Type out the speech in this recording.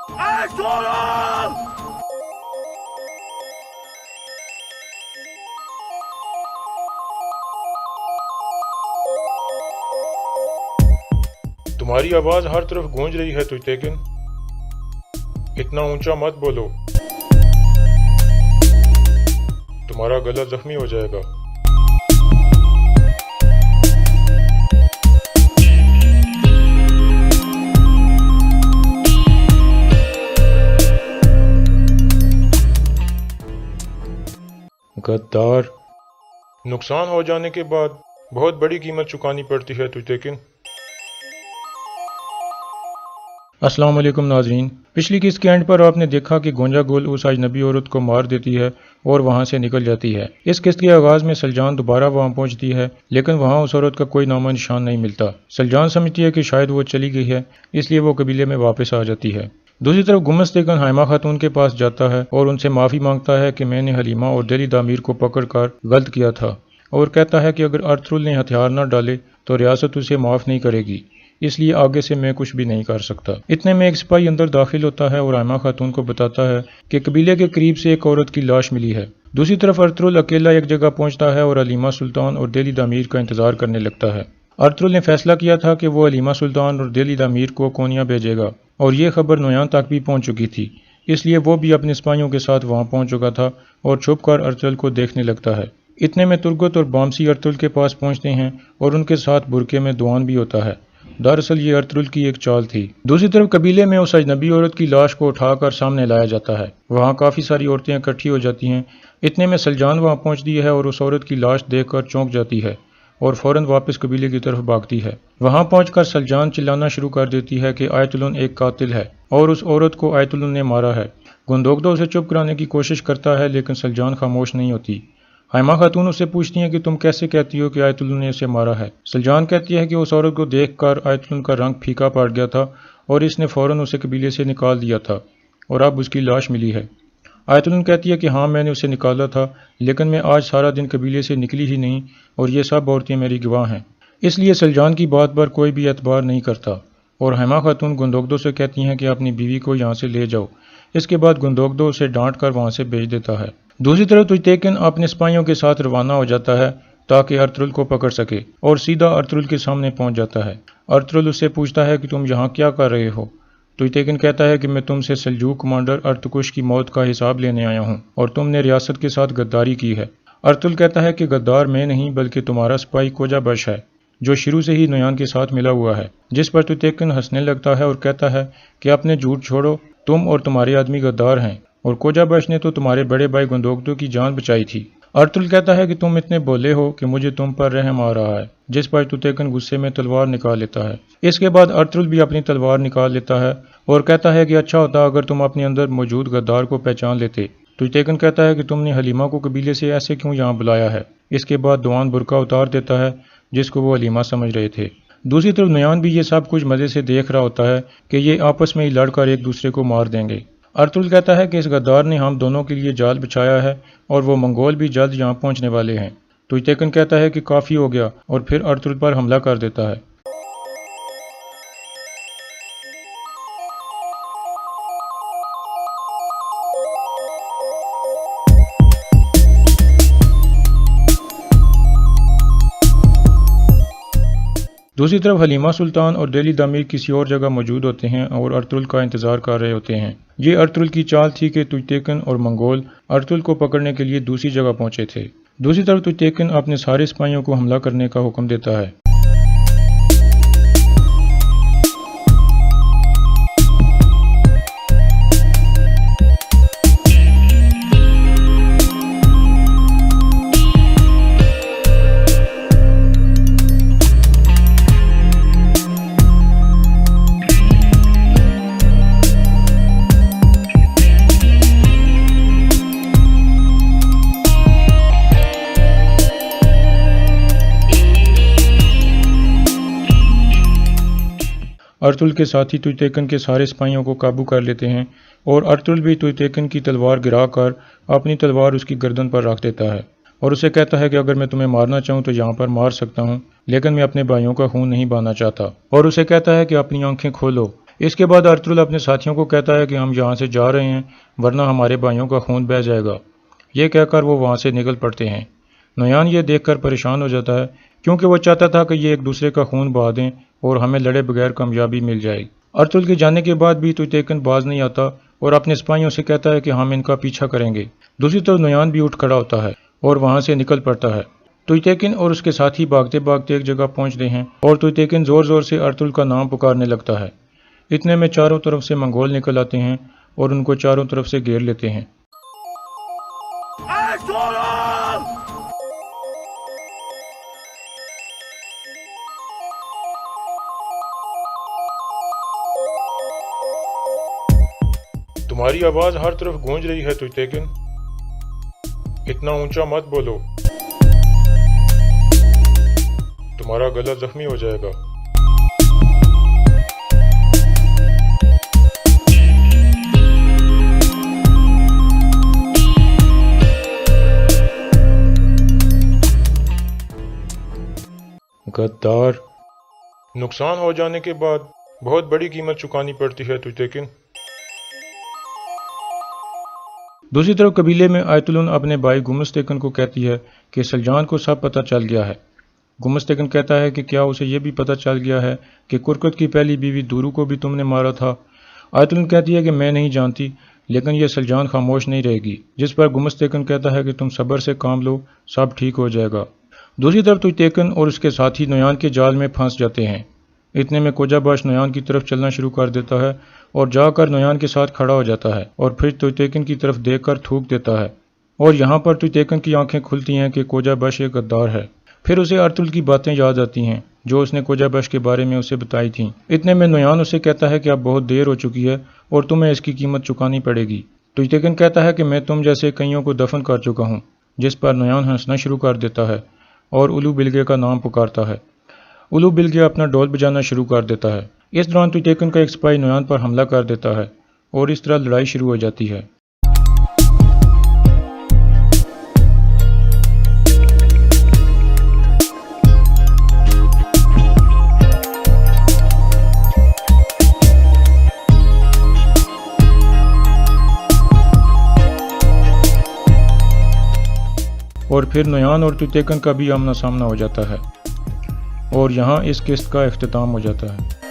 तुम्हारी आवाज हर तरफ गूंज रही है तुझतेकिन, इतना ऊंचा मत बोलो, तुम्हारा गला जख्मी हो जाएगा। गद्दार, नुकसान हो जाने के बाद बहुत बड़ी कीमत चुकानी पड़ती है तुझतेकिन। अस्सलाम वालेकुम नाजरीन, पिछली किस्त के एंड पर आपने देखा कि गोंजा गुल उस अजनबी औरत को मार देती है और वहां से निकल जाती है। इस किस्त के आगाज में सलजान दोबारा वहां पहुंचती है, लेकिन वहां उस औरत का कोई नामो निशान नहीं मिलता। सलजान समझती है कि शायद वो चली गई है, इसलिए वो कबीले में वापस आ जाती है। दूसरी तरफ गुमस देगन हाइमा खातून के पास जाता है और उनसे माफ़ी मांगता है कि मैंने हलीमा और दिली दामीर को पकड़कर गलत किया था, और कहता है कि अगर अरतुल ने हथियार न डाले तो रियासत उसे माफ़ नहीं करेगी, इसलिए आगे से मैं कुछ भी नहीं कर सकता। इतने में एक सिपाही अंदर दाखिल होता है और हाइमा खातून को बताता है कि कबीले के करीब से एक औरत की लाश मिली है। दूसरी तरफ अरतुल अकेला एक जगह पहुंचता है और हलीमा सुल्तान और दिली दामीर का इंतजार करने लगता है। अरतुल ने फैसला किया था कि वो हलीमा सुल्तान और दिली दामीर को कोनिया भेजेगा, और ये खबर नोयान तक भी पहुंच चुकी थी, इसलिए वो भी अपने सिपाहियों के साथ वहां पहुंच चुका था और छुपकर अरतुल को देखने लगता है। इतने में तुर्गत और बामसी अरतुल के पास पहुंचते हैं और उनके साथ बुरके में दुआन भी होता है। दरअसल ये अरतुल की एक चाल थी। दूसरी तरफ कबीले में उस अजनबी औरत की लाश को उठाकर सामने लाया जाता है। वहाँ काफ़ी सारी औरतें इकट्ठी हो जाती हैं। इतने में सलजान वहाँ पहुँचती है और उस औरत की लाश देखकर चौंक जाती है और फौरन वापस कबीले की तरफ भागती है। वहाँ पहुंचकर सलजान चिल्लाना शुरू कर देती है कि आयतुलन एक कातिल है और उस औरत को आयतुलन ने मारा है। गुंदोगदा उसे चुप कराने की कोशिश करता है, लेकिन सलजान खामोश नहीं होती। हाइमा खातून उससे पूछती हैं कि तुम कैसे कहती हो कि आयतुलन ने इसे मारा है। सलजान कहती है कि उस औरत को देखकर आयतुलन का रंग फीका पड़ गया था और इसने फौरन उसे कबीले से निकाल दिया था और अब उसकी लाश मिली है। आयतुलन कहती है कि हाँ, मैंने उसे निकाला था, लेकिन मैं आज सारा दिन कबीले से निकली ही नहीं और ये सब औरतें मेरी गवाह हैं, इसलिए सलजान की बात पर कोई भी एतबार नहीं करता। और हाइमा खातून गुंदोगदो से कहती हैं कि अपनी बीवी को यहाँ से ले जाओ। इसके बाद गुंदोगदो उसे डांट कर वहाँ से भेज देता है। दूसरी तरफ तुझतेकिन अपने सिपाहियों के साथ रवाना हो जाता है ताकि अरतुल को पकड़ सके, और सीधा अरतुल के सामने पहुंच जाता है। अरतुल उससे पूछता है कि तुम यहाँ क्या कर रहे हो। तुझतेकिन कहता है कि मैं तुमसे सल्जूक कमांडर अर्तुकुश की मौत का हिसाब लेने आया हूँ और तुमने रियासत के साथ गद्दारी की है। अरतुल कहता है कि गद्दार मैं नहीं बल्कि तुम्हारा सिपाही कोजाबश है, जो शुरू से ही नोयान के साथ मिला हुआ है। जिस पर तुझतेकिन हंसने लगता है और कहता है कि अपने झूठ छोड़ो, तुम और तुम्हारे आदमी गद्दार हैं और कोजाबश ने तो तुम्हारे बड़े भाई गुंदोगदो की जान बचाई थी। अरतुल कहता है कि तुम इतने भोले हो कि मुझे तुम पर रहम आ रहा है, जिस पर तुझतेकिन गुस्से में तलवार निकाल लेता है। इसके बाद अरतुल भी अपनी तलवार निकाल लेता है और कहता है कि अच्छा होता अगर तुम अपने अंदर मौजूद गद्दार को पहचान लेते। तुझतेकिन कहता है कि तुमने हलीमा को कबीले से ऐसे क्यों यहाँ बुलाया है। इसके बाद दुआन बुरका उतार देता है, जिसको वो हलीमा समझ रहे थे। दूसरी तरफ नोयान भी ये सब कुछ मज़े से देख रहा होता है कि ये आपस में ही लड़कर एक दूसरे को मार देंगे। अरतुल कहता है कि इस गद्दार ने हम दोनों के लिए जाल बिछाया है और वो मंगोल भी जल्द यहाँ पहुँचने वाले हैं। तुझतेकिन कहता है कि काफ़ी हो गया और फिर अरतुल पर हमला कर देता है। दूसरी तरफ हलीमा सुल्तान और दिली दामीर किसी और जगह मौजूद होते हैं और अरतुल का इंतजार कर रहे होते हैं। ये अरतुल की चाल थी कि तुझतेकिन और मंगोल अरतुल को पकड़ने के लिए दूसरी जगह पहुंचे थे। दूसरी तरफ तुझतेकिन अपने सारे सिपाहियों को हमला करने का हुक्म देता है। अरतुल के साथी तुझतेकिन के सारे सिपाहियों को काबू कर लेते हैं और अरतुल भी तुझतेकिन की तलवार गिराकर अपनी तलवार उसकी गर्दन पर रख देता है और उसे कहता है कि अगर मैं तुम्हें मारना चाहूँ तो यहाँ पर मार सकता हूँ, लेकिन मैं अपने भाइयों का खून नहीं बहाना चाहता। और उसे कहता है कि अपनी आंखें खोलो। इसके बाद अर्तुगरुल अपने साथियों को कहता है कि हम यहाँ से जा रहे हैं वरना हमारे भाइयों का खून बह जाएगा। ये कहकर वो वहाँ से निकल पड़ते हैं। नोयान ये देखकर परेशान हो जाता है क्योंकि वो चाहता था कि ये एक दूसरे का खून बहा दें और हमें लड़े बगैर कामयाबी मिल जाए। अर्तुगरुल के जाने के बाद भी तुतैकन बाज नहीं आता और अपने सिपाहियों से कहता है कि हम इनका पीछा करेंगे। दूसरी तरफ नोयान भी उठ खड़ा होता है और वहाँ से निकल पड़ता है। तुतैकन और उसके साथी भागते भागते एक जगह पहुँचते हैं और तुतैकन जोर जोर से अर्तुगरुल का नाम पुकारने लगता है। इतने में चारों तरफ से मंगोल निकल आते हैं और उनको चारों तरफ से घेर लेते हैं। तुम्हारी आवाज हर तरफ गूंज रही है तुतैकन, इतना ऊंचा मत बोलो, तुम्हारा गला जख्मी हो जाएगा। गद्दार, नुकसान हो जाने के बाद बहुत बड़ी कीमत चुकानी पड़ती है तुतैकन। दूसरी तरफ कबीले में आयतुल्लाह अपने भाई गुमस्तैकन को कहती है कि सलजान को सब पता चल गया है। गुमस्तैकन कहता है कि क्या उसे यह भी पता चल गया है कि कुरकत की पहली बीवी दूरू को भी तुमने मारा था। आयतुल्लाह कहती है कि मैं नहीं जानती, लेकिन यह सलजान खामोश नहीं रहेगी। जिस पर गुमस्तैकन कहता है कि तुम सब्र से काम लो, सब ठीक हो जाएगा। दूसरी तरफ तुतैकन और उसके साथी नोयान के जाल में फंस जाते हैं। इतने में कोजाबाश नोयान की तरफ चलना शुरू कर देता है और जाकर नोयान के साथ खड़ा हो जाता है और फिर तुतैकन की तरफ देखकर थूक देता है। और यहाँ पर तुतैकन की आंखें खुलती हैं कि कोजाबाश एक गद्दार है। फिर उसे अर्तुगरुल की बातें याद आती हैं जो उसने कोजाबाश के बारे में उसे बताई थीं। इतने में नोयान उसे कहता है कि अब बहुत देर हो चुकी है और तुम्हें इसकी कीमत चुकानी पड़ेगी। तुतैकन कहता है कि मैं तुम जैसे कईयों को दफन कर चुका हूँ। जिस पर नोयान हंसना शुरू कर देता है और उलू बिलगे का नाम पुकारता है। उलू बिलगे अपना ढोल बजाना शुरू कर देता है। इस दौरान तुतैकन का एक सिपाही नोयान पर हमला कर देता है और इस तरह लड़ाई शुरू हो जाती है। और फिर नोयान और तुतैकन का भी आमना सामना हो जाता है और यहाँ इस किस्त का इख्तिताम हो जाता है।